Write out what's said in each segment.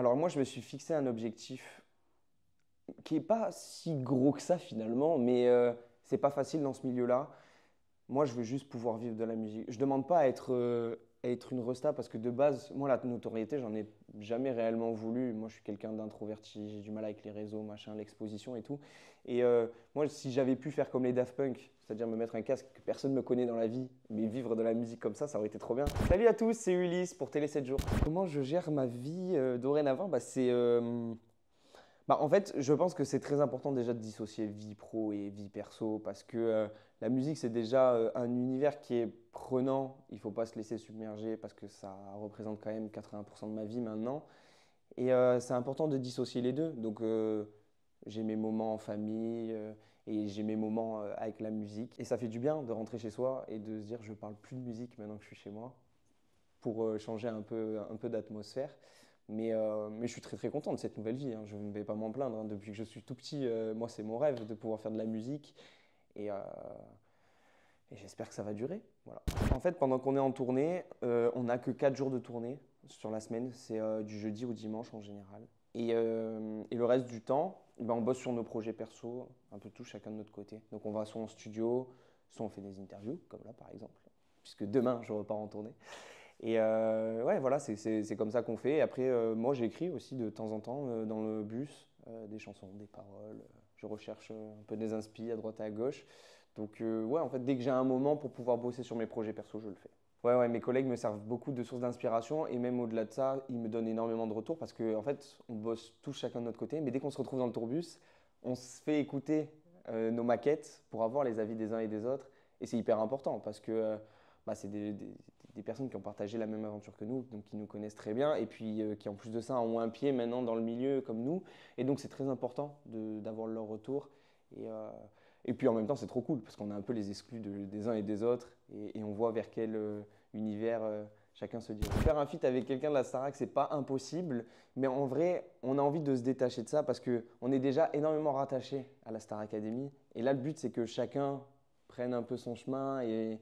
Alors moi, je me suis fixé un objectif qui est pas si gros que ça finalement, mais c'est pas facile dans ce milieu-là. Moi, je veux juste pouvoir vivre de la musique. Je demande pas à être une resta parce que de base, moi, la notoriété, j'en ai jamais réellement voulu. Moi, je suis quelqu'un d'introverti, j'ai du mal avec les réseaux, machin, l'exposition et tout. Et moi, si j'avais pu faire comme les Daft Punk, c'est-à-dire me mettre un casque que personne ne me connaît dans la vie, mais vivre de la musique comme ça aurait été trop bien. Salut à tous, c'est Ulysse pour Télé 7 jours. Comment je gère ma vie dorénavant? En fait, je pense que c'est très important déjà de dissocier vie pro et vie perso parce que la musique, c'est déjà un univers qui est prenant. Il ne faut pas se laisser submerger parce que ça représente quand même 80% de ma vie maintenant. Et c'est important de dissocier les deux. Donc, j'ai mes moments en famille et j'ai mes moments avec la musique. Et ça fait du bien de rentrer chez soi et de se dire, je ne parle plus de musique maintenant que je suis chez moi pour changer un peu d'atmosphère. Mais je suis très très content de cette nouvelle vie, hein. Je ne vais pas m'en plaindre, hein. Depuis que je suis tout petit, moi c'est mon rêve de pouvoir faire de la musique et, euh, et j'espère que ça va durer. Voilà. En fait, pendant qu'on est en tournée, on n'a que 4 jours de tournée sur la semaine. C'est du jeudi au dimanche en général. Et le reste du temps, ben, on bosse sur nos projets perso, un peu tous chacun de notre côté. Donc on va soit en studio, soit on fait des interviews, comme là par exemple, puisque demain je repars en tournée. Et ouais, voilà, c'est comme ça qu'on fait. Et après, moi, j'écris aussi de temps en temps dans le bus des chansons, des paroles. Je recherche un peu des inspi à droite et à gauche. Donc, ouais, en fait, dès que j'ai un moment pour pouvoir bosser sur mes projets perso, je le fais. Ouais, ouais, mes collègues me servent beaucoup de sources d'inspiration et même au-delà de ça, ils me donnent énormément de retours parce qu'en fait, on bosse tous chacun de notre côté. Mais dès qu'on se retrouve dans le tourbus, on se fait écouter nos maquettes pour avoir les avis des uns et des autres. Et c'est hyper important parce que bah, c'est des personnes qui ont partagé la même aventure que nous, donc qui nous connaissent très bien, et puis qui en plus de ça ont un pied maintenant dans le milieu comme nous. Et donc c'est très important d'avoir leur retour. Et, euh, et puis en même temps c'est trop cool parce qu'on a un peu les exclus des uns et des autres, et on voit vers quel univers chacun se dirige. Faire un feat avec quelqu'un de la Starac, c'est pas impossible, mais en vrai, on a envie de se détacher de ça parce qu'on est déjà énormément rattaché à la Star Academy. Et là, le but, c'est que chacun prenne un peu son chemin et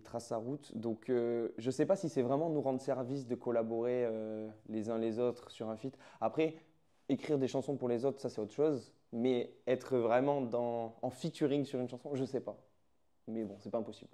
trace sa route. Donc, je ne sais pas si c'est vraiment nous rendre service de collaborer les uns les autres sur un feat. Après, écrire des chansons pour les autres, ça c'est autre chose. Mais être vraiment en featuring sur une chanson, je ne sais pas. Mais bon, c'est pas impossible.